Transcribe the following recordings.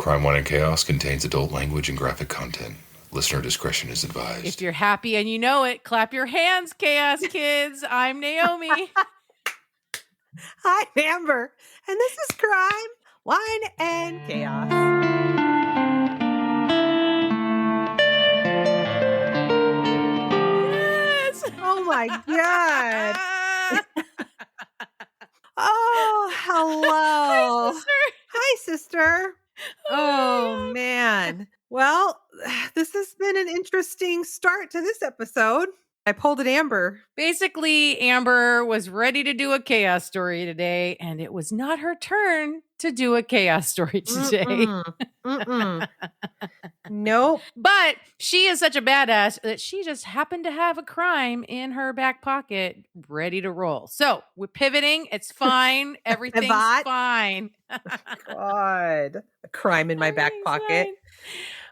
Crime, Wine, and Chaos contains adult language and graphic content. Listener discretion is advised. If you're happy and you know it, clap your hands, Chaos Kids. I'm Naomi. Hi, Amber. And this is Crime, Wine, and Chaos. Yes. Oh, my God. Oh, hello. Hi, sister. Hi, sister. Oh, man. Well, this has been an interesting start to this episode. I pulled an Amber. Basically, Amber was ready to do a chaos story today, and it was not her turn to do a chaos story today. Nope. But she is such a badass that she just happened to have a crime in her back pocket ready to roll. So we're pivoting. It's fine. Everything's fine. God. A crime in my back pocket.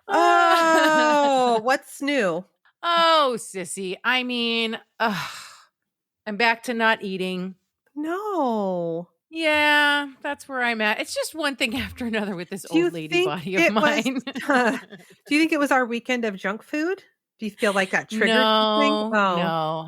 Oh, what's new? Oh, sissy. I mean, I'm back to not eating. No. Yeah, that's where I'm at. It's just one thing after another with this old lady body of mine. Do you think it was our weekend of junk food? Do you feel like that triggered something? No.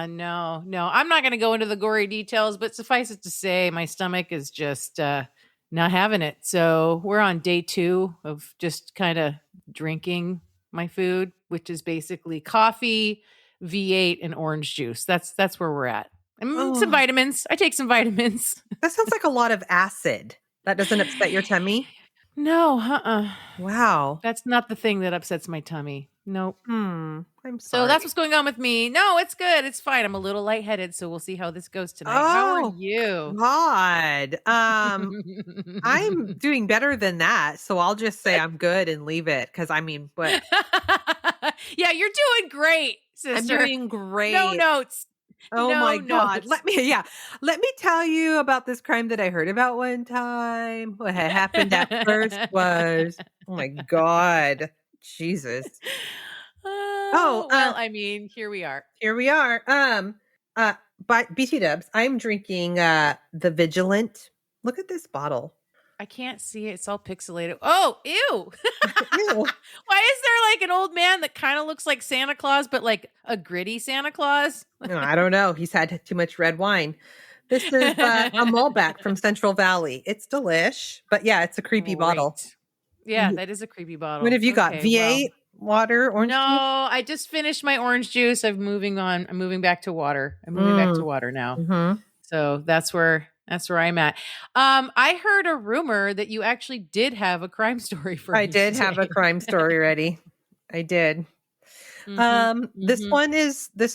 No. I'm not going to go into the gory details, but suffice it to say, my stomach is just not having it. So we're on day 2 of just kind of drinking my food, which is basically coffee, V8, and orange juice. That's where we're at. And some vitamins. I take some vitamins. That sounds like a lot of acid. That doesn't upset your tummy? No, Wow. That's not the thing that upsets my tummy. Nope. I'm sorry. So that's what's going on with me. No, it's good. It's fine. I'm a little lightheaded, so we'll see how this goes tonight. How are you? God. I'm doing better than that. So I'll just say I'm good and leave it. Because I mean, what? Yeah, you're doing great, sister. I'm doing great. No notes. Oh no my God. notes. Let me tell you about this crime that I heard about one time. What had happened at first was, oh my God, Jesus. Well, I mean, here we are. Here we are. By BT Dubs, I'm drinking the Vigilant. Look at this bottle. I can't see it. It's all pixelated. Oh, ew. Ew. Why is there like an old man that kind of looks like Santa Claus, but like a gritty Santa Claus? No, I don't know. He's had too much red wine. This is a Malbec from Central Valley. It's delish, but yeah, it's a creepy bottle. Yeah, that is a creepy bottle. What have you got? V8, water, orange juice? No, I just finished my orange juice. I'm moving on. I'm moving back to water. I'm moving back to water now. Mm-hmm. So that's where I'm at. I heard a rumor that you actually did have a crime story for me. I did have a crime story ready. I did. This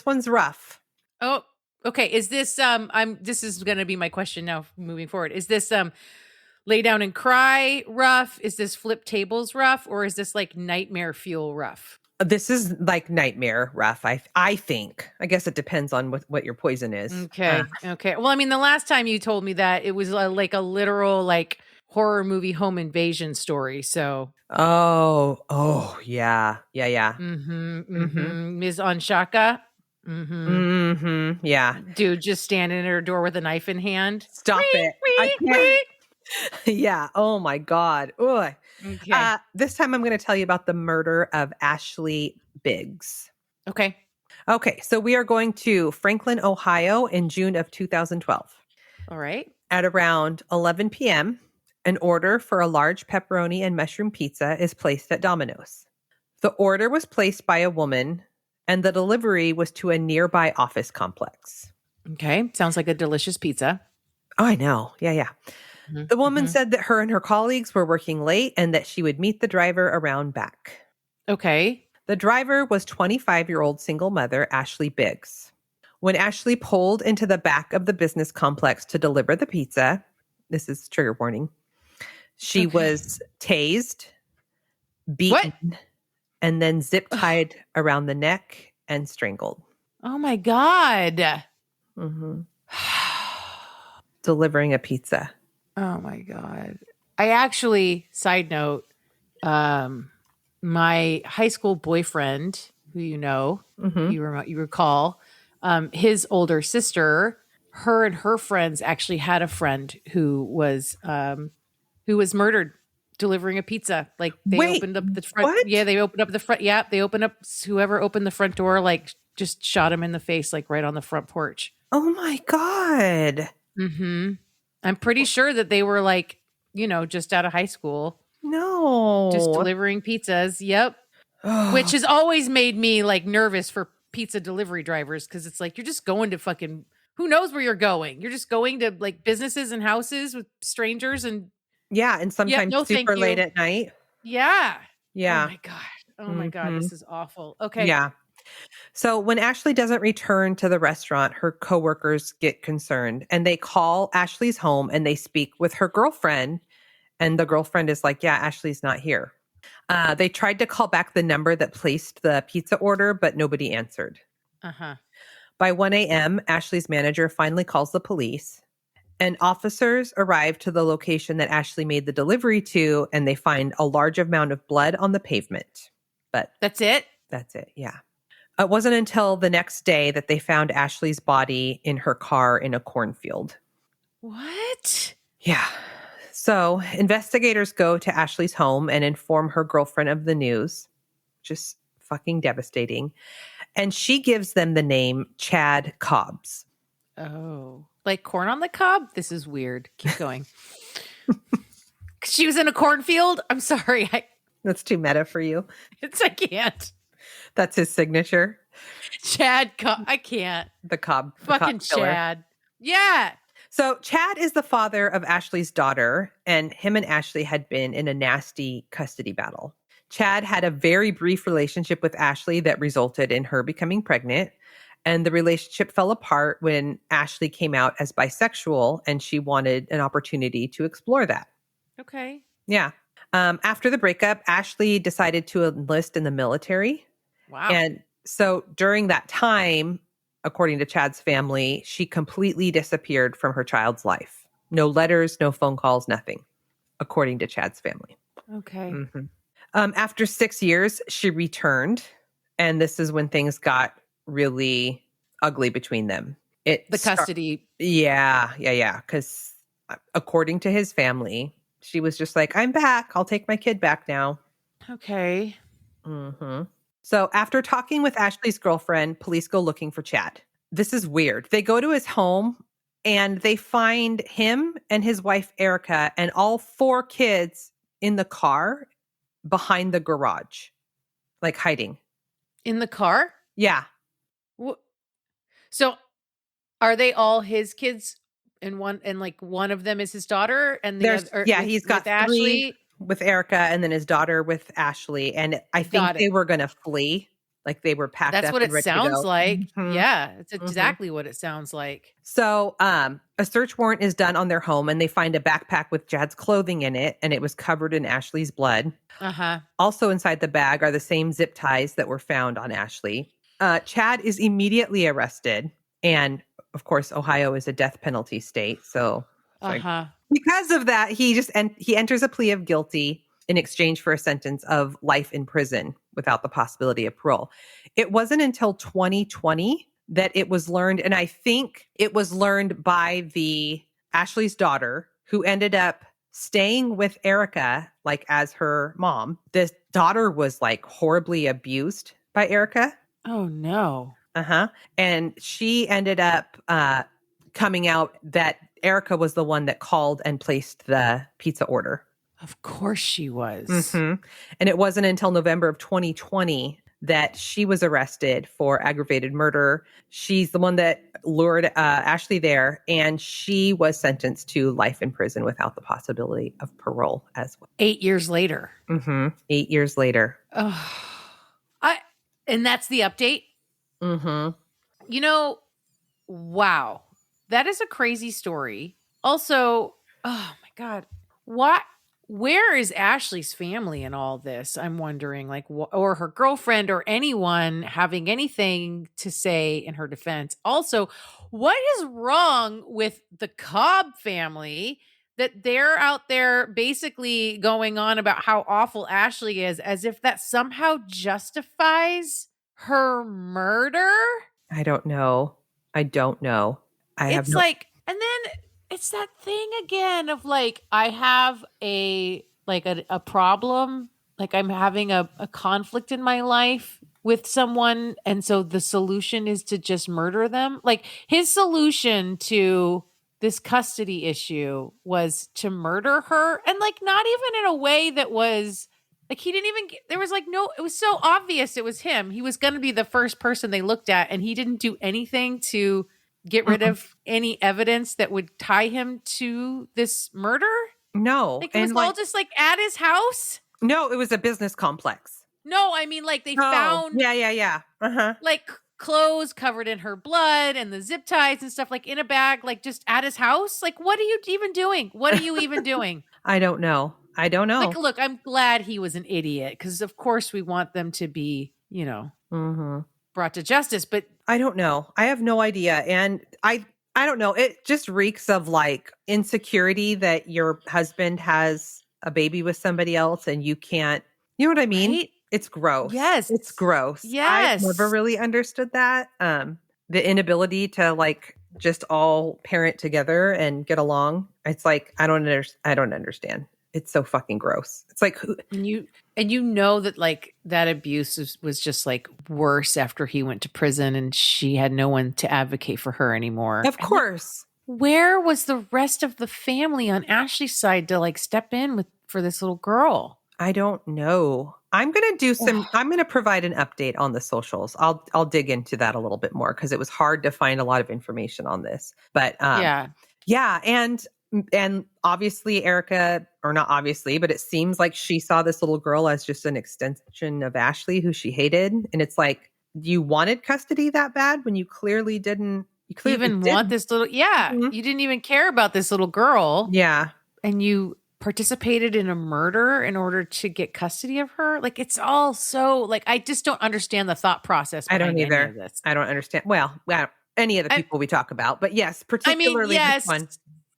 one's rough. Oh, okay. Is this this is going to be my question now moving forward. Is this lay down and cry rough? Is this flip tables rough, or is this like nightmare fuel rough? This is like nightmare rough. I think. I guess it depends on what your poison is. Okay. Okay. Well, I mean, the last time you told me that it was like a literal like horror movie home invasion story. So. Oh, yeah. Ms. Onshaka. Yeah. Dude just standing at her door with a knife in hand. Stop it. I can't. Yeah. Oh my God. Ugh. Okay. This time I'm going to tell you about the murder of Ashley Biggs. Okay. So we are going to Franklin, Ohio in June of 2012. All right. At around 11 p.m., an order for a large pepperoni and mushroom pizza is placed at Domino's. The order was placed by a woman, and the delivery was to a nearby office complex. Okay. Sounds like a delicious pizza. Oh, I know. Yeah. The woman said that her and her colleagues were working late and that she would meet the driver around back. Okay. The driver was 25-year-old single mother, Ashley Biggs. When Ashley pulled into the back of the business complex to deliver the pizza, this is trigger warning, she was tased, beaten, and then zip tied around the neck and strangled. Oh my God. Delivering a pizza. Oh my God. I actually, side note, my high school boyfriend, who you know, you recall, his older sister, her and her friends actually had a friend who was murdered delivering a pizza. Like they Wait, opened up the front. what? Yeah, they opened up the front. Yeah, they opened up. Whoever opened the front door, like just shot him in the face, like right on the front porch. Oh my God. Mm-hmm. I'm pretty sure that they were like, just out of high school, just No. delivering pizzas. Yep. Which has always made me like nervous for pizza delivery drivers because it's like you're just going to fucking who knows where you're going. You're just going to like businesses and houses with strangers and Yeah, and sometimes no, thank super late you. at night. Yeah. Yeah. Oh my God. Oh my God. Mhm. This is awful. Okay. Yeah. So when Ashley doesn't return to the restaurant, her coworkers get concerned and they call Ashley's home and they speak with her girlfriend. And the girlfriend is like, yeah, Ashley's not here. They tried to call back the number that placed the pizza order, but nobody answered. Uh-huh. By 1 a.m., Ashley's manager finally calls the police. And officers arrive to the location that Ashley made the delivery to, and they find a large amount of blood on the pavement. But That's it? that's it, yeah. It wasn't until the next day that they found Ashley's body in her car in a cornfield. What? Yeah. So investigators go to Ashley's home and inform her girlfriend of the news. Just fucking devastating. And she gives them the name Chad Cobbs. Oh. Like corn on the cob? This is weird. Keep going. She was in a cornfield? I'm sorry. That's too meta for you. I can't. That's his signature. Chad Cobb. I can't. The Cobb. Fucking Cobb killer. Chad. Yeah. So Chad is the father of Ashley's daughter, and him and Ashley had been in a nasty custody battle. Chad had a very brief relationship with Ashley that resulted in her becoming pregnant, and the relationship fell apart when Ashley came out as bisexual, and she wanted an opportunity to explore that. Okay. Yeah. After the breakup, Ashley decided to enlist in the military. Wow. And so during that time, according to Chad's family, she completely disappeared from her child's life. No letters, no phone calls, nothing, according to Chad's family. Okay. Mm-hmm. After 6 years, she returned. And this is when things got really ugly between them. The custody. Yeah. Because according to his family, she was just like, I'm back. I'll take my kid back now. Okay. Mm-hmm. So after talking with Ashley's girlfriend, police go looking for Chad. This is weird. They go to his home and they find him and his wife, Erica, and all 4 kids in the car behind the garage, like hiding. In the car? Yeah. So are they all his kids and one of them is his daughter and the other, he's got 3 Ashley with Erica and then his daughter with Ashley. And I think they were going to flee. Like they were packed up. That's what and it ready to sounds go. like. Mhm. Yeah, it's exactly what it sounds like. So a search warrant is done on their home and they find a backpack with Chad's clothing in it and it was covered in Ashley's blood. Uh-huh. Also inside the bag are the same zip ties that were found on Ashley. Chad is immediately arrested. And of course, Ohio is a death penalty state. So because of that, he enters a plea of guilty in exchange for a sentence of life in prison without the possibility of parole. It wasn't until 2020 that it was learned, and I think it was learned by Ashley's daughter, who ended up staying with Erica, like as her mom. This daughter was like horribly abused by Erica. Oh no. And she ended up coming out that Erica was the one that called and placed the pizza order. Of course she was. Mm-hmm. And it wasn't until November of 2020 that she was arrested for aggravated murder. She's the one that lured Ashley there, and she was sentenced to life in prison without the possibility of parole as well. 8 years later. Mm-hmm. 8 years later. And that's the update? Mm-hmm. Wow. That is a crazy story. Also, oh my God. Where is Ashley's family in all this? I'm wondering, or her girlfriend or anyone having anything to say in her defense. Also, what is wrong with the Cobb family that they're out there basically going on about how awful Ashley is as if that somehow justifies her murder? I don't know. And then it's that thing again of I have a like a problem, like I'm having a conflict in my life with someone, and so the solution is to just murder them. Like his solution to this custody issue was to murder her, and like not even in a way that was like he didn't even there was like no, it was so obvious it was him. He was going to be the first person they looked at, and he didn't do anything to get rid of any evidence that would tie him to this murder. No. Like it was all just like at his house. No, it was a business complex. No, I mean like they found Yeah. Uh-huh. like clothes covered in her blood and the zip ties and stuff like in a bag, like just at his house. Like, what are you even doing? What are you even doing? I don't know. Like, look, I'm glad he was an idiot because of course we want them to be, you know, brought to justice. But I don't know. I have no idea. And I don't know. It just reeks of like insecurity that your husband has a baby with somebody else and you can't, you know what I mean? Right? It's gross. Yes. It's gross. Yes. I've never really understood that. The inability to like just all parent together and get along. It's like, I don't understand. It's so fucking gross. It's like, and you know that like that abuse was just like worse after he went to prison and she had no one to advocate for her anymore. Of course. Where was the rest of the family on Ashley's side to like step in for this little girl? I don't know. I'm going to provide an update on the socials. I'll dig into that a little bit more because it was hard to find a lot of information on this. But yeah. And obviously Erica, or not obviously, but it seems like she saw this little girl as just an extension of Ashley, who she hated. And it's like, you wanted custody that bad when you clearly didn't. You clearly even want this little, you didn't even care about this little girl. Yeah. And you participated in a murder in order to get custody of her. Like it's all so like, I just don't understand the thought process. I don't either. I don't understand. Well, any of the people we talk about, but yes, particularly this one.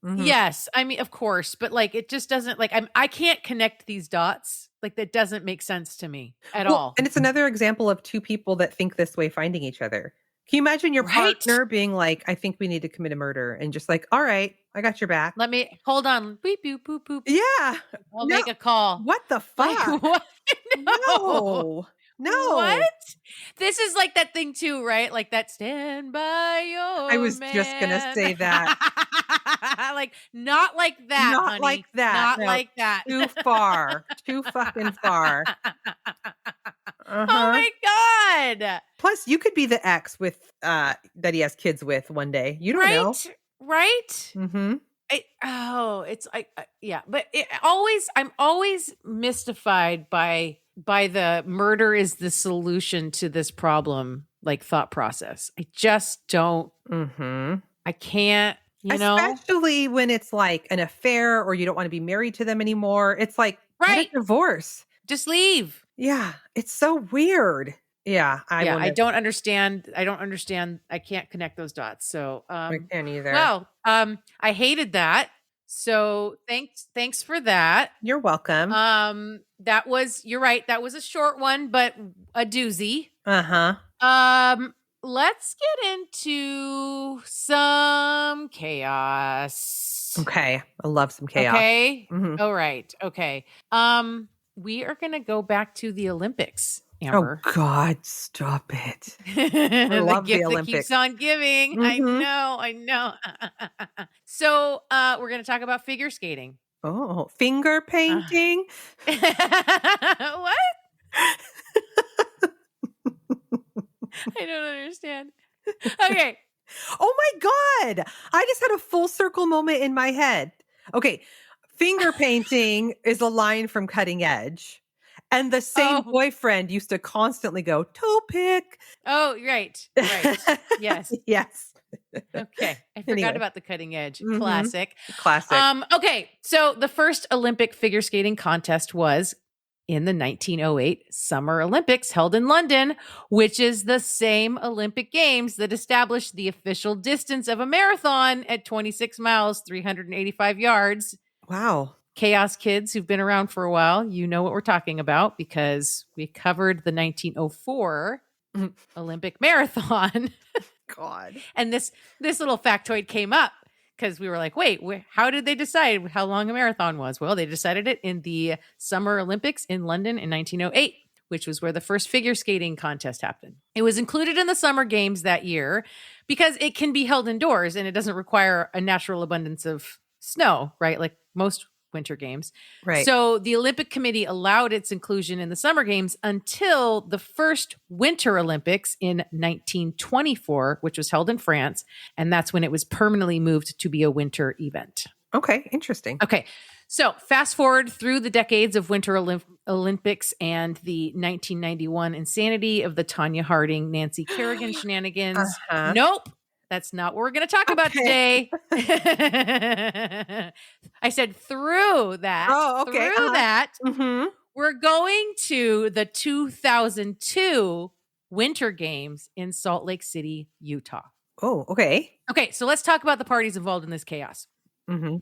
Mm-hmm. Yes. I mean, of course, but like, it just doesn't like, I can't connect these dots. Like that doesn't make sense to me at all. And it's another example of two people that think this way finding each other. Can you imagine your partner being like, I think we need to commit a murder, and just like, all right, I got your back. Let me hold on. Beep, boop, boop, boop. Yeah. I'll make a call. What the fuck? Like, what? No. What? This is like that thing too, right? Like that stand by your I was just going to say that. Like, not like that, Not honey. like that. Not like that. Too far. Too fucking far. Oh my God. Plus, you could be the ex with that he has kids with one day. You don't know. Right? Mm-hmm. But I'm always mystified by the murder is the solution to this problem, like thought process. I just don't. I can't. Especially when it's like an affair or you don't want to be married to them anymore. It's like get a divorce. Just leave. Yeah, it's so weird. Yeah, I don't understand. I can't connect those dots. So I can't either. Well, I hated that. So thanks for that. You're welcome. You're right. That was a short one, but a doozy. Let's get into some chaos. Okay. I love some chaos. Okay. All right. Okay. We are going to go back to the Olympics, Amber. Oh God, stop it. I love the Olympics. That keeps on giving. I know. So, we're going to talk about figure skating. Oh, finger painting? What? I don't understand. Okay. Oh my God. I just had a full circle moment in my head. Okay. Finger painting is a line from Cutting Edge. And the same boyfriend used to constantly go, toe pick. Oh, right. Yes. Yes. Okay. I forgot about the Cutting Edge. Classic. Okay. So the first Olympic figure skating contest was in the 1908 Summer Olympics held in London, which is the same Olympic Games that established the official distance of a marathon at 26 miles, 385 yards. Wow. Chaos kids who've been around for a while, you know what we're talking about because we covered the 1904 Olympic marathon. God. And this little factoid came up because we were like, wait, how did they decide how long a marathon was? Well, they decided it in the Summer Olympics in London in 1908, which was where the first figure skating contest happened. It was included in the Summer Games that year because it can be held indoors and it doesn't require a natural abundance of snow, right? Like most Winter Games. Right. So the Olympic Committee allowed its inclusion in the Summer Games until the first Winter Olympics in 1924, which was held in France. And that's when it was permanently moved to be a winter event. Okay. Interesting. Okay. So fast forward through the decades of Winter Olympics and the 1991 insanity of the Tanya Harding, Nancy Kerrigan shenanigans. Uh-huh. Nope. That's not what we're going to talk about today. I said through that. Oh, okay. Through that, Mm-hmm. we're going to the 2002 Winter Games in Salt Lake City, Utah. Oh, okay. Okay, so let's talk about the parties involved in this chaos. Mm-hmm.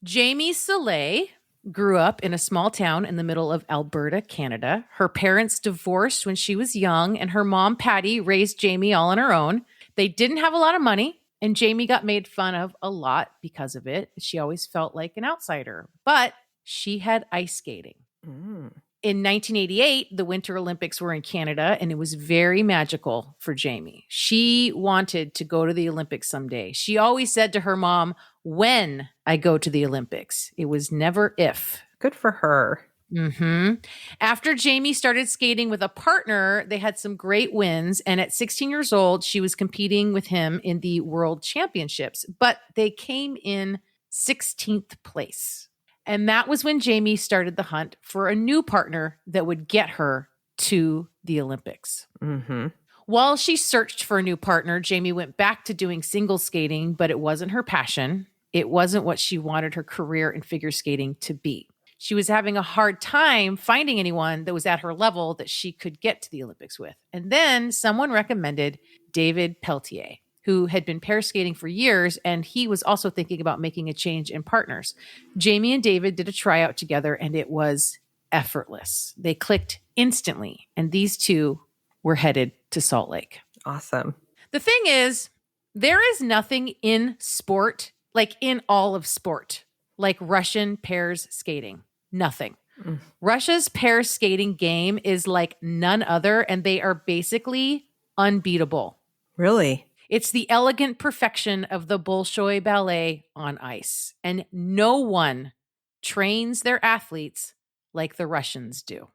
Jamie Soleil grew up in a small town in the middle of Alberta, Canada. Her parents divorced when she was young, and her mom, Patty, raised Jamie all on her own. They didn't have a lot of money, and Jamie got made fun of a lot because of it. She always felt like an outsider, but she had ice skating. Mm. In 1988, the Winter Olympics were in Canada, and it was very magical for Jamie. She wanted to go to the Olympics someday. She always said to her mom, when I go to the Olympics. It was never if. Good for her. Mm-hmm. After Jamie started skating with a partner, they had some great wins. And at 16 years old, she was competing with him in the World Championships, but they came in 16th place. And that was when Jamie started the hunt for a new partner that would get her to the Olympics. Mm-hmm. While she searched for a new partner, Jamie went back to doing single skating, but it wasn't her passion. It wasn't what she wanted her career in figure skating to be. She was having a hard time finding anyone that was at her level that she could get to the Olympics with. And then someone recommended David Peltier, who had been pair skating for years, and he was also thinking about making a change in partners. Jamie and David did a tryout together, and it was effortless. They clicked instantly, and these two were headed to Salt Lake. Awesome. The thing is, there is nothing in sport, like in all of sport, like Russian pairs skating. Nothing. Mm. Russia's pair skating game is like none other, and they are basically unbeatable. Really? It's the elegant perfection of the Bolshoi ballet on ice, and no one trains their athletes like the Russians do.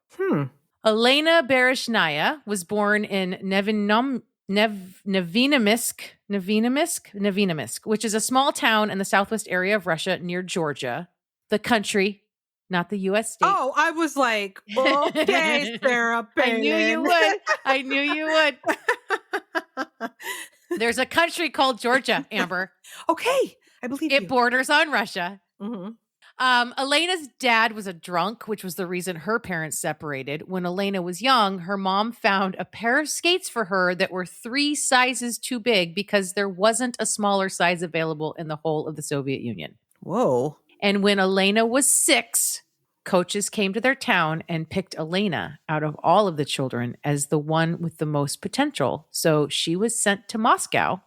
Elena Bereshnaya was born in Nevinnomysk, which is a small town in the southwest area of Russia near Georgia, the country, not the U.S. state. Oh, I was like, okay, Sarah I knew you would. I knew you would. There's a country called Georgia, Amber. Okay, I believe you. It borders on Russia. Mm-hmm. Elena's dad was a drunk, which was the reason her parents separated. When Elena was young, her mom found a pair of skates for her that were 3 sizes too big because there wasn't a smaller size available in the whole of the Soviet Union. Whoa. And when Elena was 6, coaches came to their town and picked Elena out of all of the children as the one with the most potential. So she was sent to Moscow,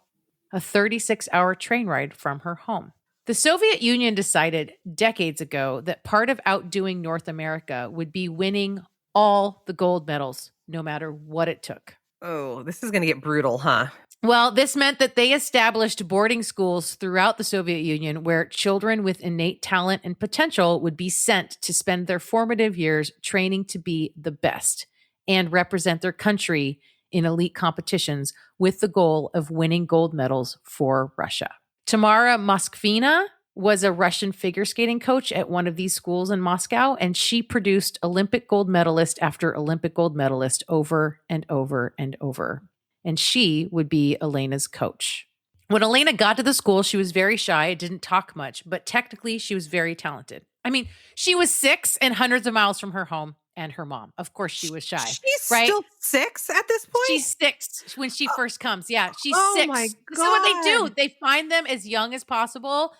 a 36-hour train ride from her home. The Soviet Union decided decades ago that part of outdoing North America would be winning all the gold medals, no matter what it took. Oh, this is going to get brutal, huh? Well, this meant that they established boarding schools throughout the Soviet Union where children with innate talent and potential would be sent to spend their formative years training to be the best and represent their country in elite competitions with the goal of winning gold medals for Russia. Tamara Moskvina was a Russian figure skating coach at one of these schools in Moscow, and she produced Olympic gold medalist after Olympic gold medalist over and over and over. And she would be Elena's coach. When Elena got to the school, she was very shy, didn't talk much, but technically she was very talented. I mean, she was 6 and hundreds of miles from her home and her mom. Of course she was shy. She's right? still 6 at this point? She's 6 when she first comes. Yeah, she's 6. My This is what they do. God. They find them as young as possible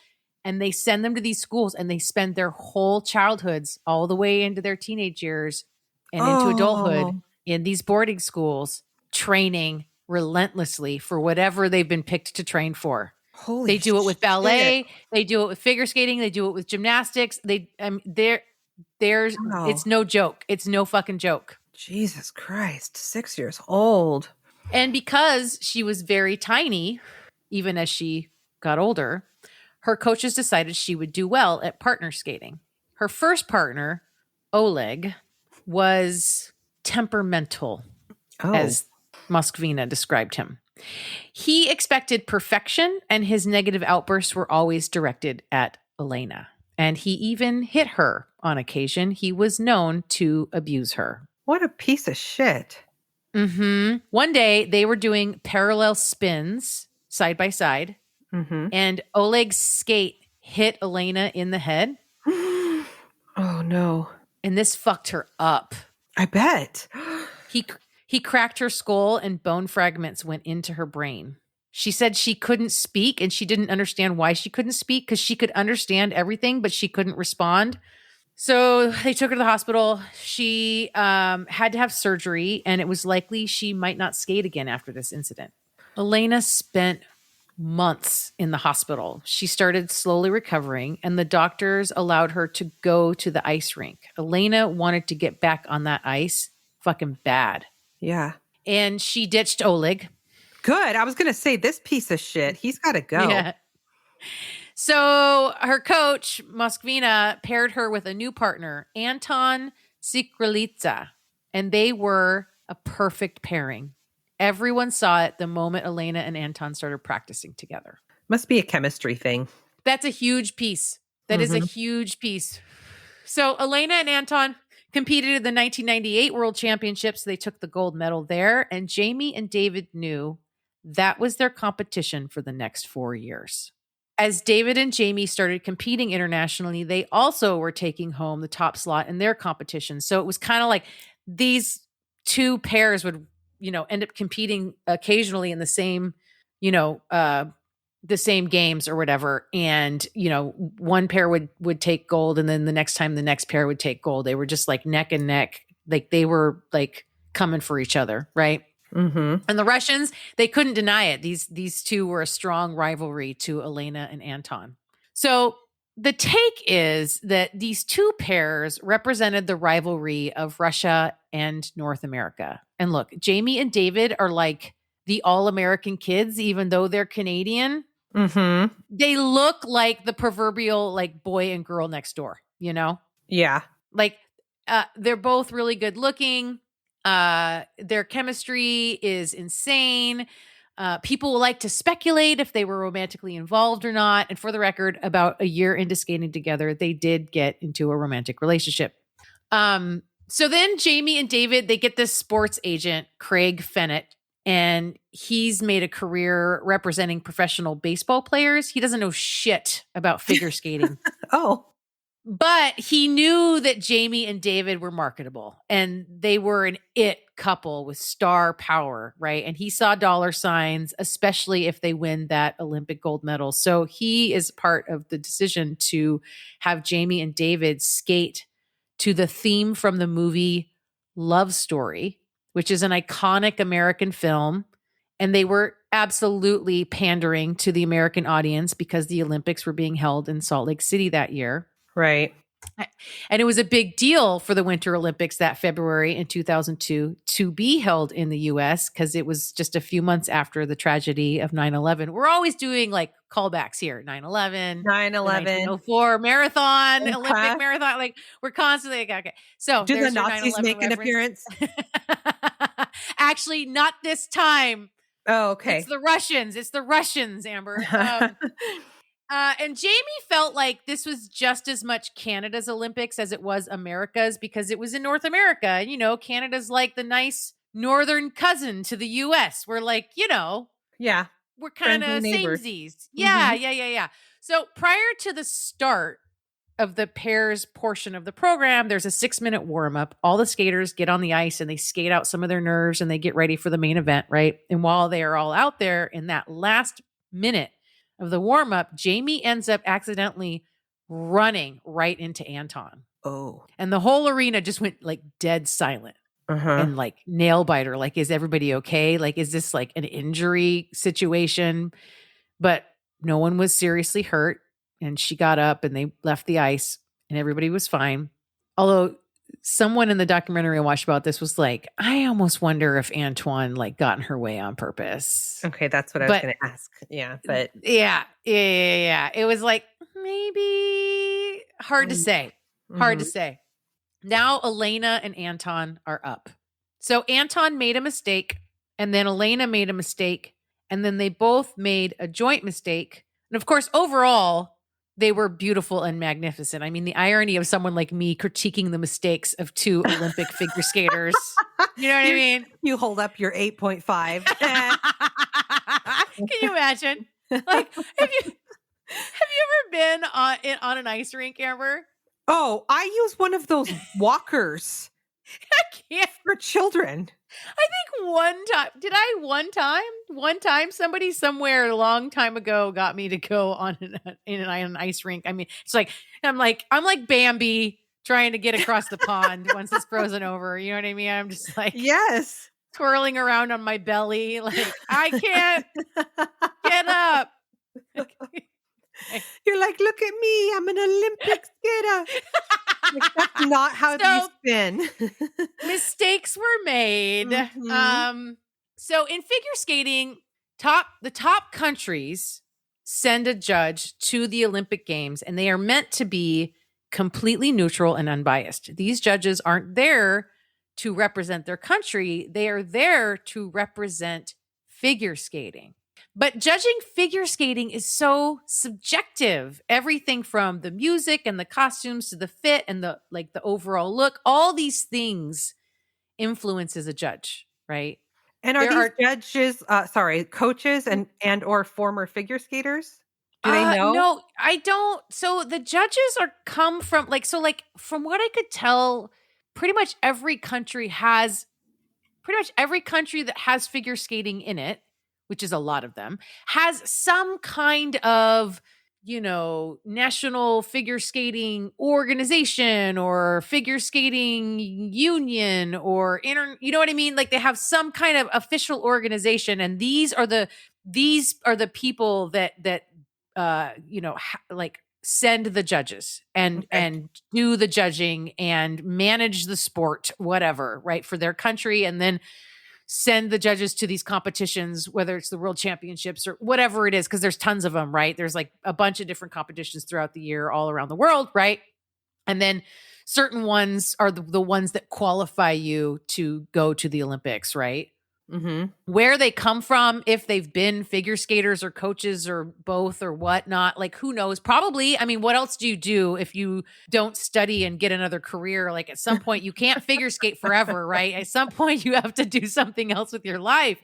and they send them to these schools and they spend their whole childhoods all the way into their teenage years and into adulthood in these boarding schools training relentlessly for whatever they've been picked to train for. Holy They do it with shit. ballet. They do it with figure skating. They do it with gymnastics. There's Wow. it's no joke. It's no fucking joke. Jesus Christ. 6 years old. And because she was very tiny, even as she got older, her coaches decided she would do well at partner skating. Her first partner, Oleg, was temperamental, as Moskvina described him. He expected perfection, and his negative outbursts were always directed at Elena. And he even hit her on occasion. He was known to abuse her. What a piece of shit. One day, they were doing parallel spins side by side, and Oleg's skate hit Elena in the head. Oh, no. And this fucked her up. I bet. He cracked her skull, and bone fragments went into her brain. She said she couldn't speak, and she didn't understand why she couldn't speak, because she could understand everything, but she couldn't respond. So they took her to the hospital. She had to have surgery, and it was likely she might not skate again after this incident. Elena spent months in the hospital. She started slowly recovering, and the doctors allowed her to go to the ice rink. Elena wanted to get back on that ice fucking bad. Yeah. And she ditched Oleg. Good. I was going to say, this piece of shit, he's got to go. Yeah. So her coach, Moskvina, paired her with a new partner, Anton Sikralitsa, and they were a perfect pairing. Everyone saw it the moment Elena and Anton started practicing together. Must be a chemistry thing. That's a huge piece. That is a huge piece. So Elena and Anton competed in the 1998 World Championships. They took the gold medal there, and Jamie and David knew that was their competition for the next 4 years. As David and Jamie started competing internationally, they also were taking home the top slot in their competition. So it was kind of like these two pairs would, end up competing occasionally in the same, the same games or whatever. And, one pair would take gold, and then the next time the next pair would take gold. They were just like neck and neck. Like they were like coming for each other. Right. And the Russians, they couldn't deny it. These two were a strong rivalry to Elena and Anton. So the take is that these two pairs represented the rivalry of Russia and North America. And look, Jamie and David are like the all-American kids, even though they're Canadian. They look like the proverbial like boy and girl next door, Yeah. Like they're both really good looking. Their chemistry is insane. People will like to speculate if they were romantically involved or not. And for the record, about a year into skating together, they did get into a romantic relationship. So then Jamie and David, they get this sports agent, Craig Fennett, and he's made a career representing professional baseball players. He doesn't know shit about figure skating. But he knew that Jamie and David were marketable, and they were an it couple with star power, right? And he saw dollar signs, especially if they win that Olympic gold medal. So he is part of the decision to have Jamie and David skate to the theme from the movie Love Story, which is an iconic American film. And they were absolutely pandering to the American audience because the Olympics were being held in Salt Lake City that year. Right. And it was a big deal for the Winter Olympics that February in 2002 to be held in the US because it was just a few months after the tragedy of 9/11. We're always doing like callbacks here. 9/11, 1904 marathon, Olympic marathon. Like we're constantly like, okay. So do the Nazis make an appearance? Actually, not this time. Oh, okay. It's the Russians, Amber. And Jamie felt like this was just as much Canada's Olympics as it was America's because it was in North America. And, Canada's like the nice northern cousin to the U.S. We're like, yeah, we're kind of samesies. Yeah. So prior to the start of the pairs portion of the program, there's a 6-minute warm up. All the skaters get on the ice and they skate out some of their nerves and they get ready for the main event, right? And while they are all out there in that last minute of the warm-up, Jamie ends up accidentally running right into Anton. Oh. And the whole arena just went like dead silent and like nail biter. Like, is everybody okay? Like, is this like an injury situation? But no one was seriously hurt, and she got up and they left the ice and everybody was fine. Although someone in the documentary I watched about this was like, I almost wonder if Antoine like got in her way on purpose. Okay, that's what I was going to ask. Yeah, but yeah. It was like maybe hard to say. Hard to say. Now Elena and Anton are up. So Anton made a mistake, and then Elena made a mistake, and then they both made a joint mistake. And of course, overall, they were beautiful and magnificent. I mean, the irony of someone like me critiquing the mistakes of two Olympic figure skaters. You know what I mean? You hold up your 8.5. Can you imagine? Like, have you ever been on an ice rink, Amber? Oh, I use one of those walkers. I can't. For children. I think one time somebody somewhere a long time ago got me to go in an ice rink. I mean, it's like I'm like Bambi trying to get across the pond once it's frozen over. You know what I mean? I'm just like, yes, twirling around on my belly, like I can't get up. You're like, look at me, I'm an Olympic skater. Like, that's not how you spin. Mistakes were made. So in figure skating, the top countries send a judge to the Olympic Games, and they are meant to be completely neutral and unbiased. These judges aren't there to represent their country. They are there to represent figure skating. But judging figure skating is so subjective. Everything from the music and the costumes to the fit and the overall look, all these things influences a judge, right? And are these judges, coaches and or former figure skaters? Do they know? No, I don't. So the judges come from from what I could tell, pretty much every country that has figure skating in it, which is a lot of them, has some kind of, national figure skating organization or figure skating union or you know what I mean? Like they have some kind of official organization, and these are the people that send the judges and do the judging and manage the sport, whatever, right, for their country, and then send the judges to these competitions, whether it's the world championships or whatever it is, because there's tons of them, right? There's like a bunch of different competitions throughout the year all around the world, right? And then certain ones are the ones that qualify you to go to the Olympics, right? Mm-hmm. Where they come from, if they've been figure skaters or coaches or both or whatnot, like who knows? Probably. I mean, what else do you do if you don't study and get another career? Like at some point, you can't figure skate forever, right? At some point, you have to do something else with your life.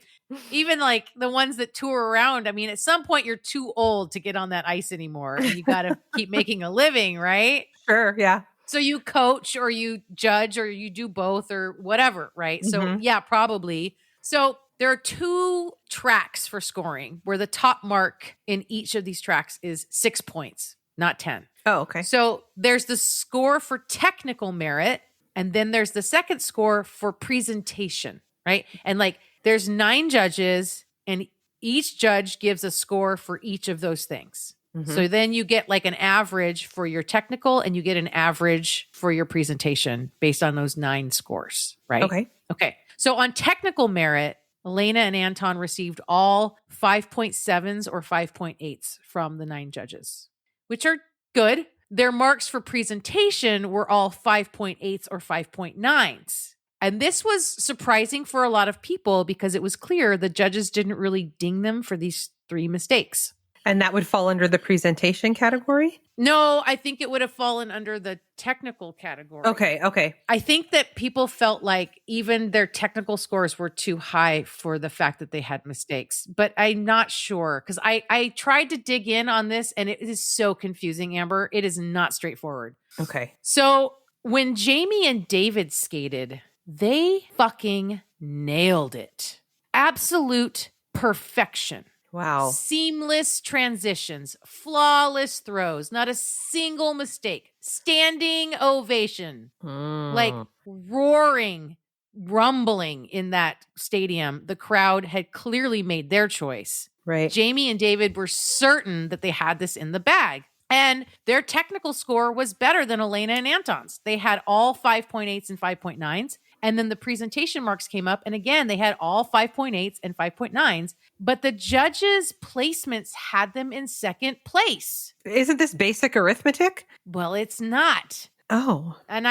Even like the ones that tour around. I mean, at some point, you're too old to get on that ice anymore, and you got to keep making a living, right? Sure, yeah. So you coach or you judge or you do both or whatever, right? Mm-hmm. So yeah, probably. So there are 2 tracks for scoring where the top mark in each of these tracks is 6 points, not 10. Oh, okay. So there's the score for technical merit, and then there's the second score for presentation, right? And like there's 9 judges, and each judge gives a score for each of those things. Mm-hmm. So then you get like an average for your technical, and you get an average for your presentation based on those 9 scores, right? Okay. So on technical merit, Elena and Anton received all 5.7s or 5.8s from the 9 judges, which are good. Their marks for presentation were all 5.8s or 5.9s. And this was surprising for a lot of people because it was clear the judges didn't really ding them for these 3 mistakes. And that would fall under the presentation category? No, I think it would have fallen under the technical category. Okay. I think that people felt like even their technical scores were too high for the fact that they had mistakes. But I'm not sure, because I tried to dig in on this, and it is so confusing, Amber. It is not straightforward. Okay. So when Jamie and David skated, they fucking nailed it. Absolute perfection. Wow. Seamless transitions, flawless throws, not a single mistake, standing ovation, like roaring rumbling in that stadium. The crowd had clearly made their choice. Right. Jamie and David were certain that they had this in the bag. And their technical score was better than Elena and Anton's. They had all 5.8s and 5.9s. And then the presentation marks came up. And again, they had all 5.8s and 5.9s. But the judges' placements had them in second place. Isn't this basic arithmetic? Well, it's not. Oh. And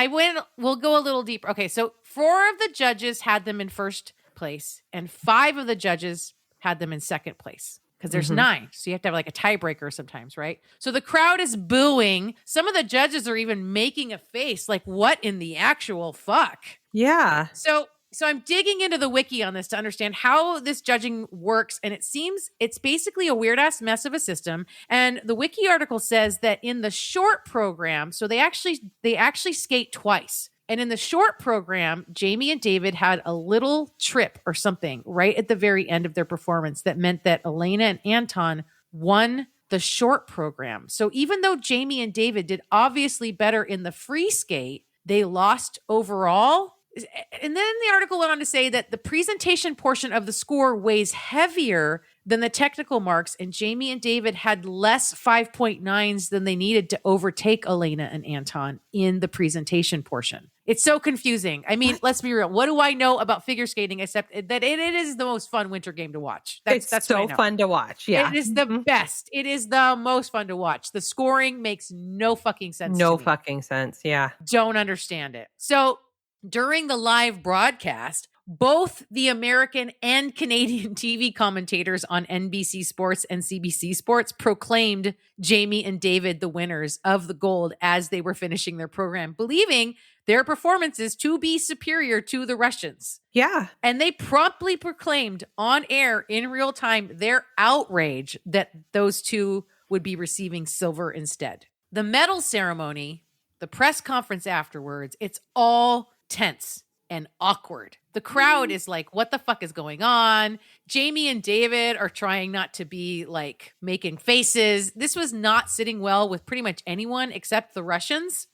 we'll go a little deeper. Okay, so 4 of the judges had them in first place. And 5 of the judges had them in second place. Because there's 9. So you have to have like a tiebreaker sometimes, right? So the crowd is booing. Some of the judges are even making a face like, what in the actual fuck? Yeah. So I'm digging into the wiki on this to understand how this judging works. And it seems it's basically a weird ass mess of a system. And the wiki article says that in the short program, so they actually skate twice. And in the short program, Jamie and David had a little trip or something right at the very end of their performance that meant that Elena and Anton won the short program. So even though Jamie and David did obviously better in the free skate, they lost overall. And then the article went on to say that the presentation portion of the score weighs heavier than the technical marks, and Jamie and David had less 5.9s than they needed to overtake Elena and Anton in the presentation portion. It's so confusing. I mean, let's be real. What do I know about figure skating except that it is the most fun winter game to watch? That's so fun to watch. Yeah. It is the best. It is the most fun to watch. The scoring makes no fucking sense. No fucking sense. Yeah. Don't understand it. So during the live broadcast, both the American and Canadian TV commentators on NBC Sports and CBC Sports proclaimed Jamie and David the winners of the gold as they were finishing their program, believing their performances to be superior to the Russians. Yeah. And they promptly proclaimed on air in real time their outrage that those two would be receiving silver instead. The medal ceremony, the press conference afterwards, it's all tense and awkward. The crowd is like, what the fuck is going on? Jamie and David are trying not to be like making faces. This was not sitting well with pretty much anyone except the Russians.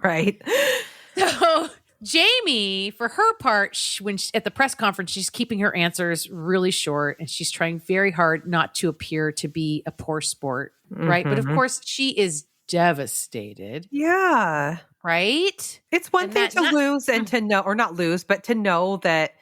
Right. So Jamie, for her part, at the press conference, she's keeping her answers really short and she's trying very hard not to appear to be a poor sport. Right. But of course, she is devastated. Yeah. Right? It's one thing to lose and to know, or not lose, but to know that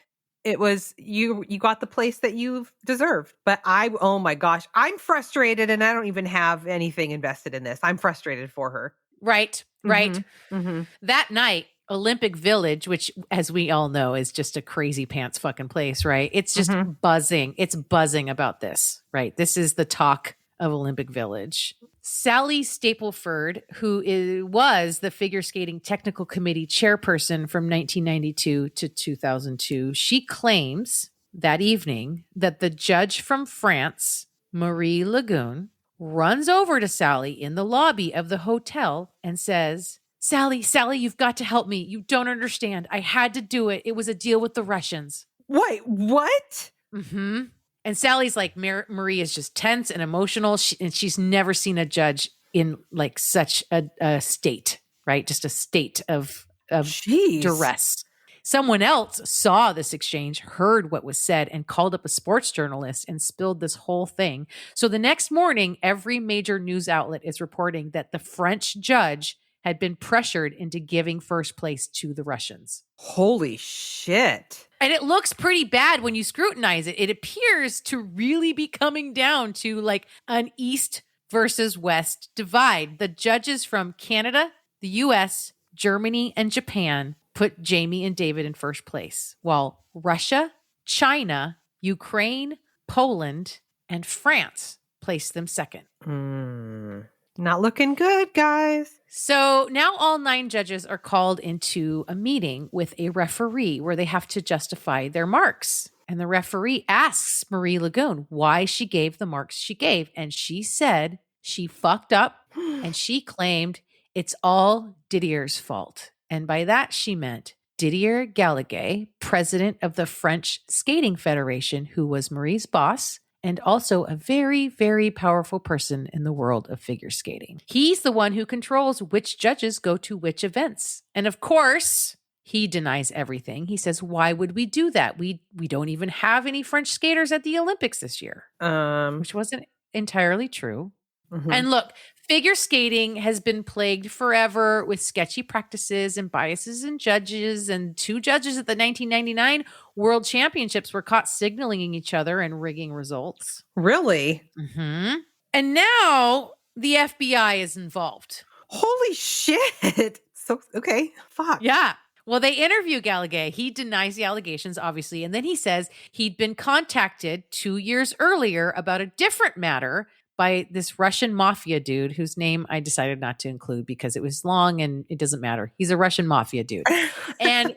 it was you got the place that you deserved. But oh my gosh, I'm frustrated and I don't even have anything invested in this. I'm frustrated for her. Right. That night, Olympic Village, which as we all know is just a crazy pants fucking place, right? It's just buzzing. It's buzzing about this, right? This is the talk of Olympic Village. Sally Stapleford, who was the figure skating technical committee chairperson from 1992 to 2002, she claims that evening that the judge from France, Marie Lagoon, runs over to Sally in the lobby of the hotel and says, Sally, you've got to help me. You don't understand. I had to do it. It was a deal with the Russians. Wait, what? Mm-hmm. And Sally's like, Marie is just tense and emotional. And she's never seen a judge in like such a state, right? Just a state of duress. Someone else saw this exchange, heard what was said, and called up a sports journalist and spilled this whole thing. So the next morning, every major news outlet is reporting that the French judge had been pressured into giving first place to the Russians. Holy shit. And it looks pretty bad when you scrutinize it. It appears to really be coming down to like an East versus West divide. The judges from Canada, the US, Germany, and Japan put Jamie and David in first place, while Russia, China, Ukraine, Poland, and France placed them second. Not looking good, guys. So now all 9 judges are called into a meeting with a referee where they have to justify their marks. And the referee asks Marie Lagoon why she gave the marks she gave. And she said she fucked up and she claimed it's all Didier's fault. And by that, she meant Didier Gallagher, president of the French Skating Federation, who was Marie's boss, and also a very, very powerful person in the world of figure skating. He's the one who controls which judges go to which events. And of course, He denies everything. He says, why would we do that? We don't even have any French skaters at the Olympics this year, which wasn't entirely true. And look, figure skating has been plagued forever with sketchy practices and biases in judges. And 2 judges at the 1999 World Championships were caught signaling each other and rigging results. Really? And now the FBI is involved. Holy shit. So, okay. Fuck. Yeah. Well, they interview Gallagher. He denies the allegations, obviously. And then he says he'd been contacted 2 years earlier about a different matter by this Russian mafia dude whose name I decided not to include because it was long and it doesn't matter. He's a Russian mafia dude. And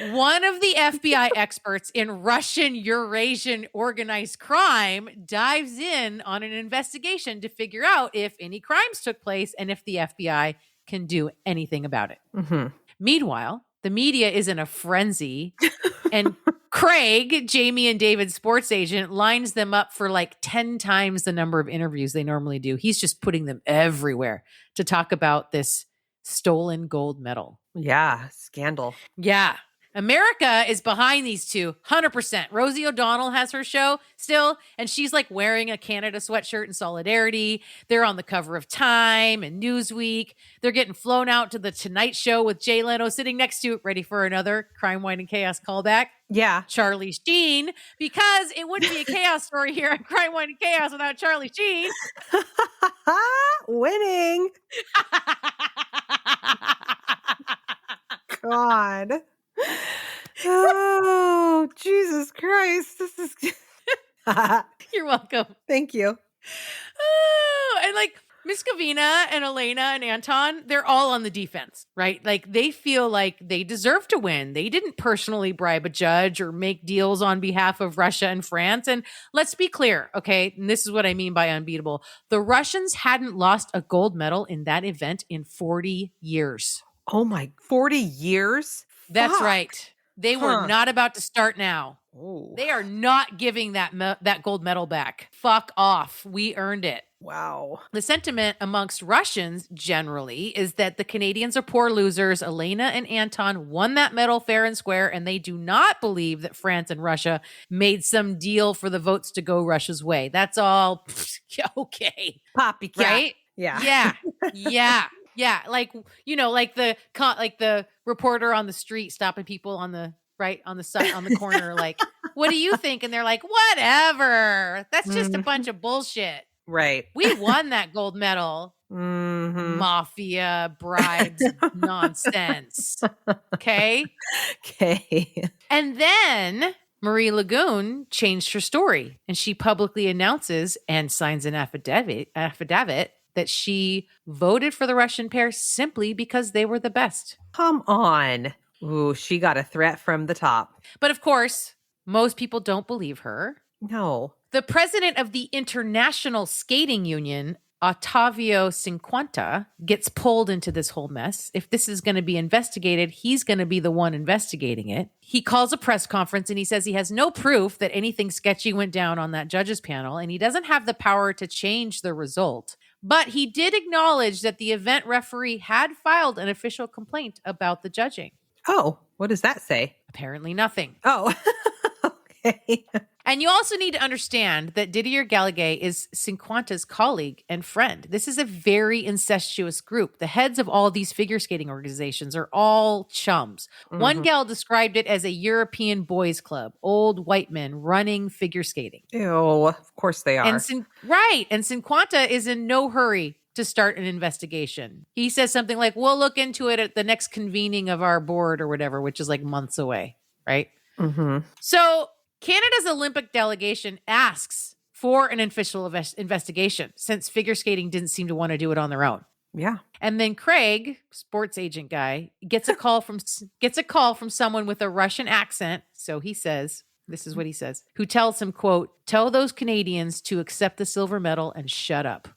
one of the FBI experts in Russian Eurasian organized crime dives in on an investigation to figure out if any crimes took place and if the FBI can do anything about it. Meanwhile, the media is in a frenzy, and Craig, Jamie and David's sports agent, lines them up for like 10 times the number of interviews they normally do. He's just putting them everywhere to talk about this stolen gold medal. Yeah, scandal. Yeah. America is behind these two, 100%. Rosie O'Donnell has her show still, and she's like wearing a Canada sweatshirt in solidarity. They're on the cover of Time and Newsweek. They're getting flown out to the Tonight Show with Jay Leno sitting next to, ready for another Crime, Wine, and Chaos callback. Yeah. Charlie Sheen, because it wouldn't be a chaos story here on Crime, Wine, and Chaos without Charlie Sheen. Winning. God. Oh, Jesus Christ. This is You're welcome. Thank you. Oh, and like Miss Kavina and Elena and Anton, they're all on the defense, right? Like they feel like they deserve to win. They didn't personally bribe a judge or make deals on behalf of Russia and France. And let's be clear, okay? And this is what I mean by unbeatable. The Russians hadn't lost a gold medal in that event in 40 years. Oh my, 40 years? That's Fuck. right. They were not about to start now. Oh. They are not giving that gold medal back. Fuck off. We earned it. Wow. The sentiment amongst Russians generally is that the Canadians are poor losers. Elena and Anton won that medal fair and square, and they do not believe that France and Russia made some deal for the votes to go Russia's way. That's all okay. Poppycat. Right? Yeah. Yeah. Yeah. Yeah, like, you know, like the reporter on the street stopping people on the side on the corner, like, what do you think? And they're like, whatever. That's just a bunch of bullshit. Right. We won that gold medal. Mafia, bribes, nonsense. Okay. Okay. And then Marie Lagoon changed her story, and she publicly announces and signs an affidavit that she voted for the Russian pair simply because they were the best. Come on. Ooh, she got a threat from the top. But of course, most people don't believe her. No. The president of the International Skating Union, Ottavio Cinquanta, gets pulled into this whole mess. If this is going to be investigated, he's going to be the one investigating it. He calls a press conference and he says he has no proof that anything sketchy went down on that judges panel, and he doesn't have the power to change the result. But he did acknowledge that the event referee had filed an official complaint about the judging. Oh, what does that say? Apparently nothing. Oh, okay. And you also need to understand that Didier Gallagher is Cinquanta's colleague and friend. This is a very incestuous group. The heads of all these figure skating organizations are all chums. One gal described it as a European boys club, old white men running figure skating. Ew, of course they are. And Cinquanta is in no hurry to start an investigation. He says something like, we'll look into it at the next convening of our board or whatever, which is like months away, right? So Canada's Olympic delegation asks for an official investigation since figure skating didn't seem to want to do it on their own. Yeah. And then Craig, sports agent guy, gets a call from someone with a Russian accent. So he says, this is what he says, who tells him, quote, tell those Canadians to accept the silver medal and shut up.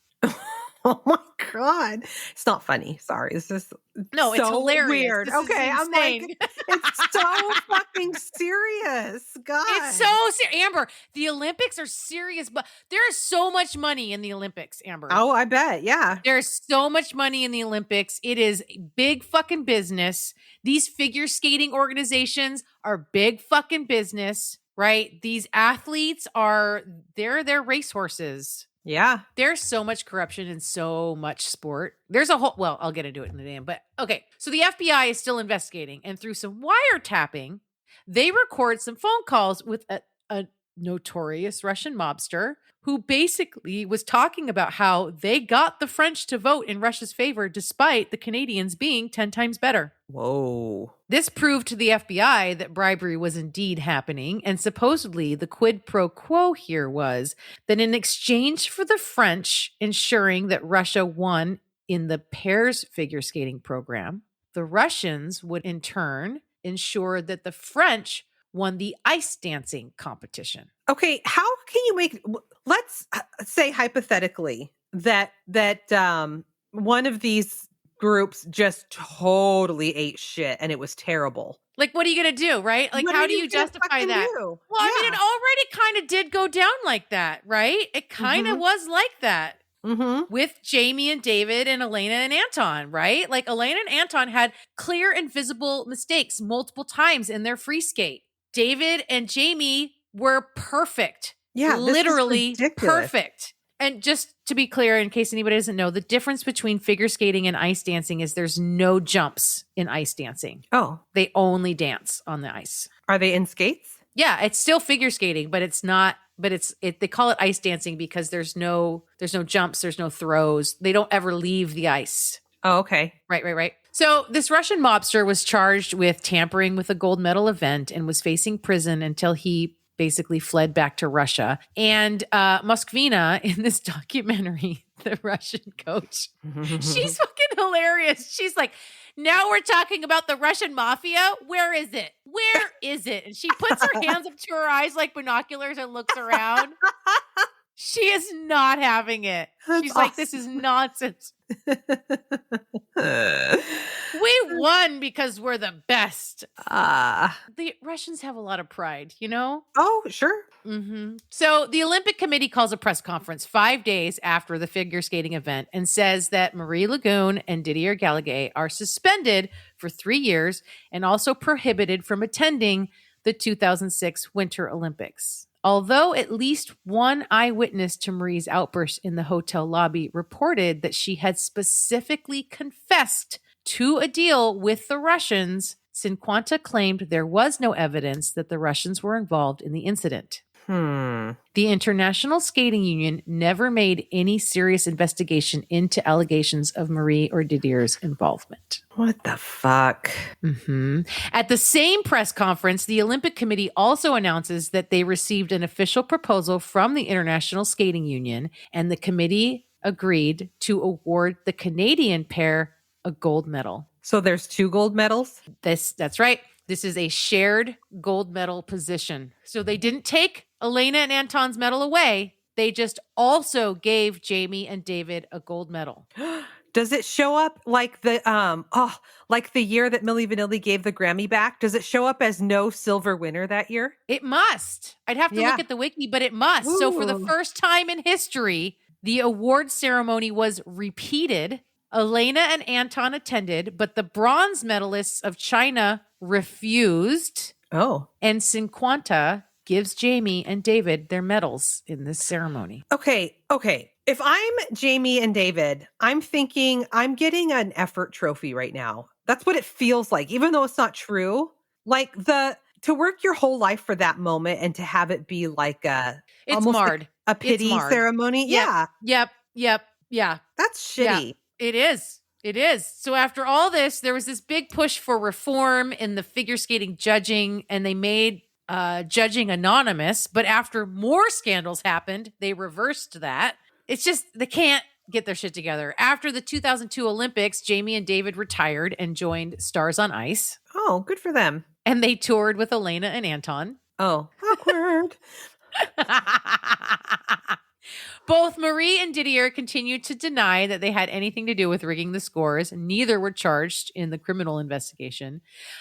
Oh my God. It's not funny. Sorry. It's just no, it's hilarious. Weird. This okay. I'm like, it's so fucking being serious. God. It's so serious. Amber, the Olympics are serious, but there is so much money in the Olympics, Amber. Oh, I bet. Yeah. There's so much money in the Olympics. It is big fucking business. These figure skating organizations are big fucking business, right? These athletes they're racehorses. Yeah. There's so much corruption in so much sport. There's a whole, well, I'll get into it in a name, but okay. So the FBI is still investigating, and through some wiretapping, they record some phone calls with a notorious Russian mobster who basically was talking about how they got the French to vote in Russia's favor despite the Canadians being 10 times better. Whoa. This proved to the FBI that bribery was indeed happening, and supposedly the quid pro quo here was that in exchange for the French ensuring that Russia won in the pairs figure skating program, the Russians would in turn ensure that the French won the ice dancing competition. Okay, how can you make, let's say hypothetically that one of these groups just totally ate shit and it was terrible. Like, what are you going to do, right? Like, What how are do you gonna justify fucking that? do? Well, I mean, it already kind of did go down like that, right? It kind of was like that. With Jamie and David and Elena and Anton, right? Like Elena and Anton had clear and visible mistakes multiple times in their free skate. David and Jamie were perfect. Yeah, literally perfect. And just to be clear, in case anybody doesn't know, the difference between figure skating and ice dancing is there's no jumps in ice dancing. Oh. They only dance on the ice. Are they in skates? Yeah, it's still figure skating, but it's not. But they call it ice dancing because there's no jumps, there's no throws. They don't ever leave the ice. Oh, okay. Right. So this Russian mobster was charged with tampering with a gold medal event and was facing prison until he basically fled back to Russia. And Moskvina in this documentary, the Russian coach, she's fucking hilarious. She's like, now we're talking about the Russian mafia. Where is it? Where is it? And she puts her hands up to her eyes like binoculars and looks around. She is not having it. She's like, this is nonsense. We won because we're the best. The Russians have a lot of pride, you know? Oh, sure. So the Olympic Committee calls a press conference 5 days after the figure skating event and says that Marie Lagoon and Didier Gallagher are suspended for 3 years and also prohibited from attending the 2006 Winter Olympics. Although at least one eyewitness to Marie's outburst in the hotel lobby reported that she had specifically confessed to a deal with the Russians, Cinquanta claimed there was no evidence that the Russians were involved in the incident. The International Skating Union never made any serious investigation into allegations of Marie or Didier's involvement. What the fuck? At the same press conference, the Olympic Committee also announces that they received an official proposal from the International Skating Union, and the committee agreed to award the Canadian pair a gold medal. So there's 2 gold medals? That's right. This is a shared gold medal position. So they didn't take Elena and Anton's medal away. They just also gave Jamie and David a gold medal. Does it show up like the like the year that Milli Vanilli gave the Grammy back? Does it show up as no silver winner that year? It must. I'd have to look at the wiki, but it must. Ooh. So for the first time in history, the award ceremony was repeated. Elena and Anton attended, but the bronze medalists of China refused. Oh. And Cinquanta gives Jamie and David their medals in this ceremony. Okay. If I'm Jamie and David, I'm thinking I'm getting an effort trophy right now. That's what it feels like, even though it's not true. Like to work your whole life for that moment and to have it be like it's marred. Like a pity ceremony. Yep. Yeah. That's shitty. Yeah, it is. So after all this, there was this big push for reform in the figure skating judging, and they made judging anonymous. But after more scandals happened, they reversed that. It's just, they can't get their shit together. After the 2002 Olympics, Jamie and David retired and joined Stars on Ice. Oh, good for them. And they toured with Elena and Anton. Oh, awkward. Both Marie and Didier continued to deny that they had anything to do with rigging the scores. Neither were charged in the criminal investigation.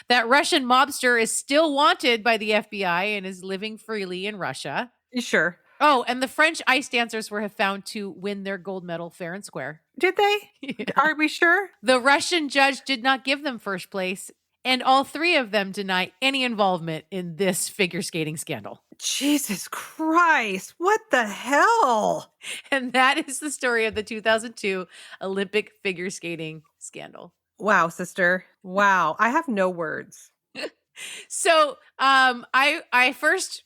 That Russian mobster is still wanted by the FBI and is living freely in Russia. Sure. Oh, and the French ice dancers were found to win their gold medal fair and square. Did they? Yeah. Are we sure? The Russian judge did not give them first place, and all three of them deny any involvement in this figure skating scandal. Jesus Christ. What the hell? And that is the story of the 2002 Olympic figure skating scandal. Wow, sister. Wow. I have no words. So, I first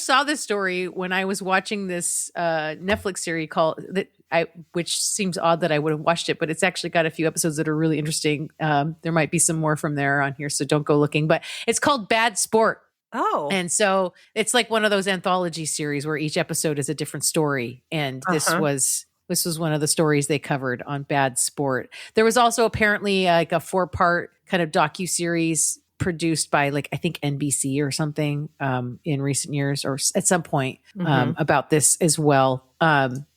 saw this story when I was watching this Netflix series which seems odd that I would have watched it, but it's actually got a few episodes that are really interesting. There might be some more from there on here, so don't go looking. But it's called Bad Sport. Oh. And so it's like one of those anthology series where each episode is a different story. And this was one of the stories they covered on Bad Sport. There was also apparently like a 4-part kind of docuseries produced by like, I think NBC or something in recent years or at some point about this as well.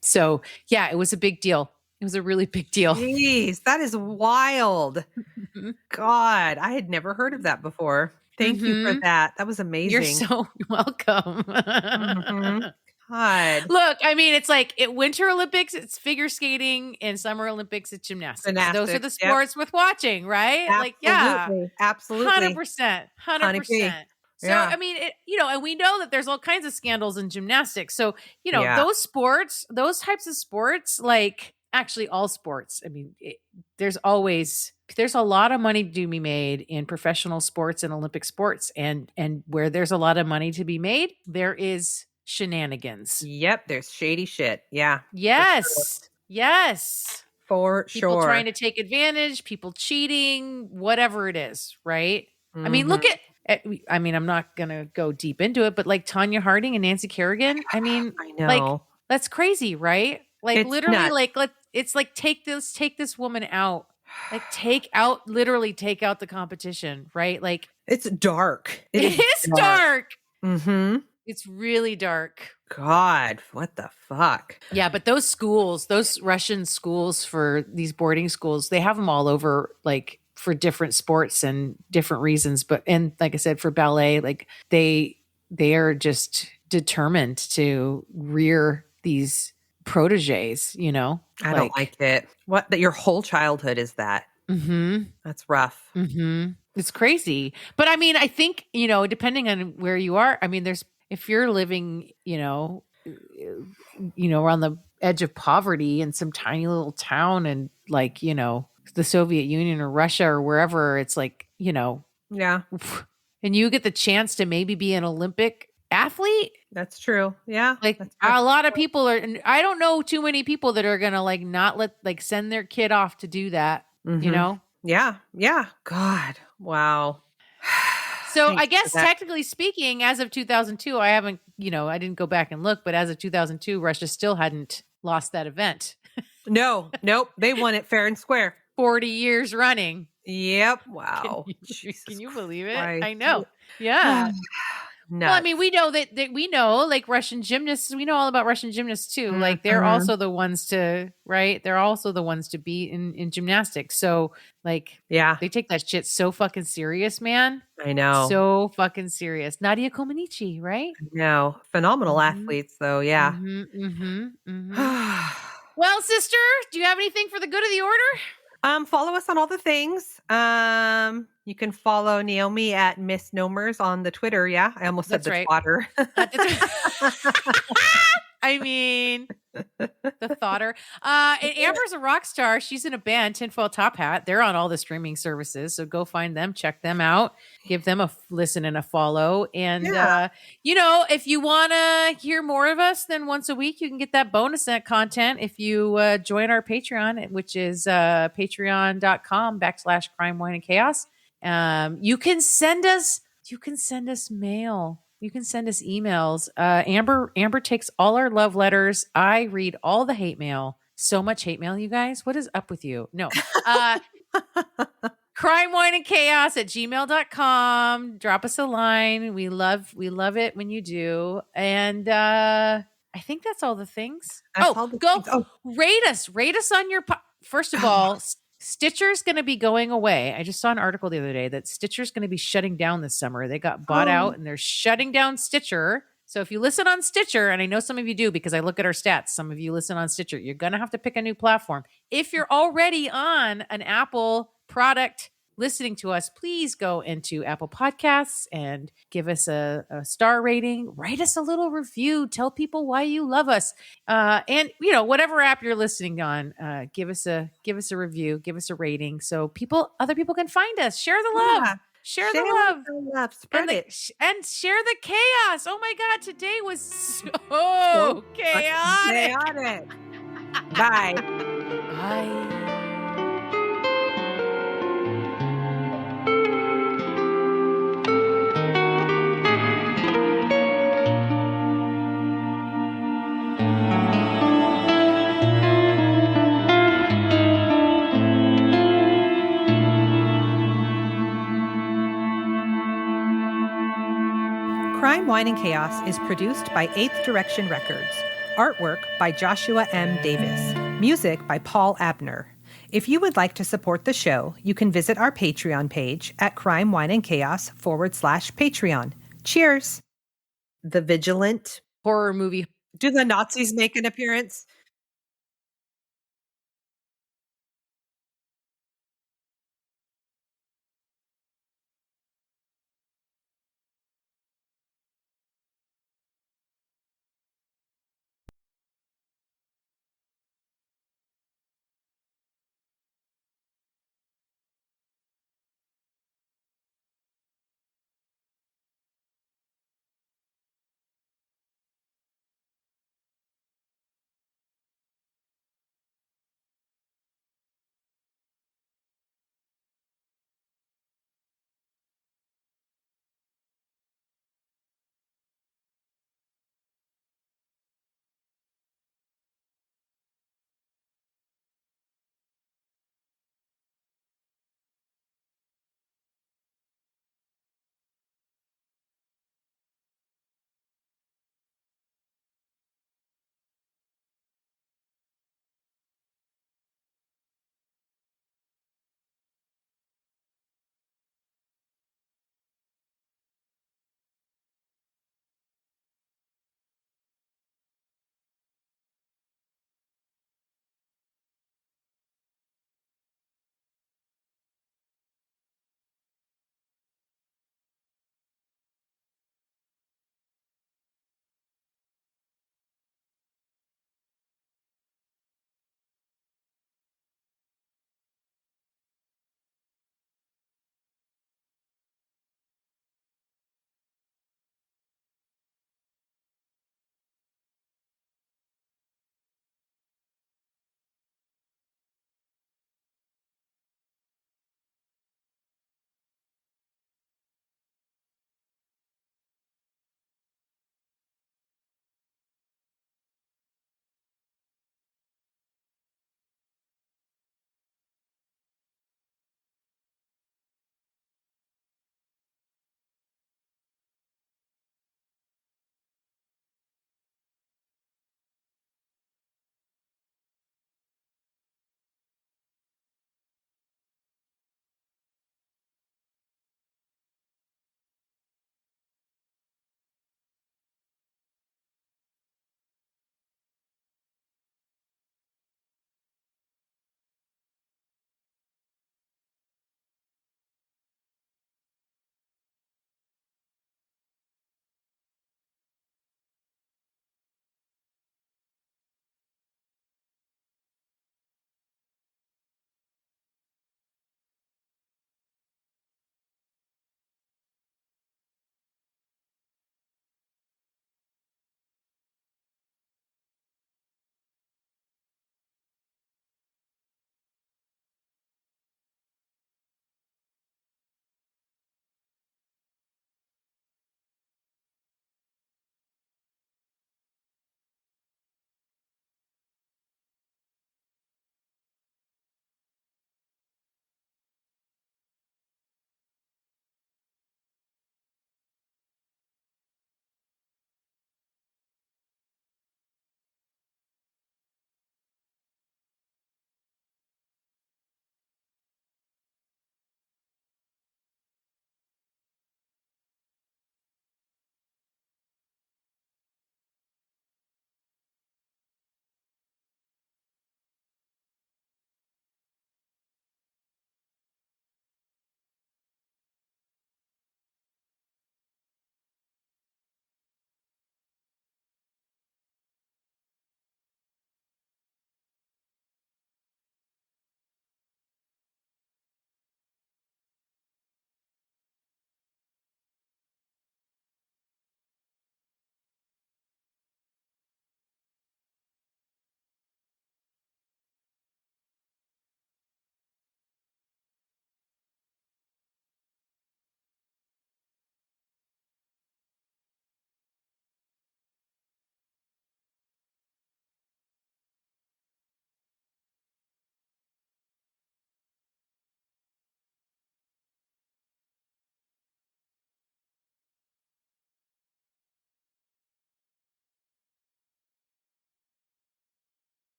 So yeah, it was a big deal. It was a really big deal. Jeez, that is wild. God, I had never heard of that before. Thank you for that. That was amazing. You're so welcome. God. Look, I mean, it's like Winter Olympics, it's figure skating, and Summer Olympics, it's gymnastics. Those are the sports worth watching, right? Absolutely. Like, yeah. Absolutely. 100%. 100%. So, Yeah. I mean, and we know that there's all kinds of scandals in gymnastics. So, Yeah. those types of sports, like actually all sports, I mean, there's a lot of money to be made in professional sports and Olympic sports. And where there's a lot of money to be made, there is shenanigans. Yep. There's shady shit. Yeah. Yes. Yes. For People sure. trying to take advantage, people cheating, whatever it is, right? I mean, look at, I'm not going to go deep into it, but like Tanya Harding and Nancy Kerrigan, I mean, I know. like, that's crazy, right? Like It's literally nuts. it's like, take this woman out, like take out the competition, right? Like It's dark. it is dark. Mm-hmm. It's really dark. God, what the fuck? Yeah, but those Russian schools for these boarding schools, they have them all over, like for different sports and different reasons. And like I said, for ballet, like they are just determined to rear these proteges, I don't like it. What, that your whole childhood is that? Mm-hmm. That's rough. Mm-hmm. It's crazy. But I mean, I think, depending on where you are, I mean, if you're living, on the edge of poverty in some tiny little town and like, the Soviet Union or Russia or wherever, it's like, Yeah, and you get the chance to maybe be an Olympic athlete. that's true. Yeah. Like a lot of people are, and I don't know too many people that are going to like not send their kid off to do that, Yeah. Yeah. God. Wow. So Thanks I guess for that. technically speaking, as of 2002, I haven't, I didn't go back and look, but as of 2002, Russia still hadn't lost that event. Nope. They won it fair and square. 40 years running. Yep. Wow. Can you believe it? Christ. I know. Yeah. Nuts. Well, I mean, we know that we know like Russian gymnasts, we know all about Russian gymnasts too. Like they're also the ones to, right? They're also the ones to beat in gymnastics. So like, yeah, they take that shit so fucking serious, man. I know. So fucking serious. Nadia Comaneci, right? No, phenomenal athletes though. Yeah. Well, sister, do you have anything for the good of the order? Follow us on all the things. You can follow Naomi at Misnomers on the Twitter. Yeah, I almost said That's the right. Twatter. I mean, the thoughter. And Amber's a rock star. She's in a band, Tinfoil Top Hat. They're on all the streaming services. So go find them, check them out, give them a listen and a follow. And, if you want to hear more of us, then once a week, you can get that bonus content if you join our Patreon, which is patreon.com/crime, wine, and chaos. You can send us mail. You can send us emails. Amber takes all our love letters. I read all the hate mail. So much hate mail, you guys. What is up with you? No. Crime, wine, and chaos at gmail.com. Drop us a line. We love it when you do. And I think that's all the things. That's all the go things. Oh, rate us on your first of all, Stitcher's going to be going away. I just saw an article the other day that Stitcher's going to be shutting down this summer. They got bought out and they're shutting down Stitcher. So if you listen on Stitcher, and I know some of you do because I look at our stats, some of you listen on Stitcher, you're going to have to pick a new platform. If you're already on an Apple product listening to us, please go into Apple Podcasts and give us a star rating. Write us a little review. Tell people why you love us. And whatever app you're listening on, give us a review, give us a rating, so other people can find us. Share the love. yeah. Share the love. Spread it. And share the chaos. Oh my God, today was so chaotic. Bye. Bye. Crime, Wine, and Chaos is produced by 8th Direction Records. Artwork by Joshua M. Davis. Music by Paul Abner. If you would like to support the show, you can visit our Patreon page at crimewineandchaos.com/Patreon. Cheers! The Vigilant Horror movie. Do the Nazis make an appearance?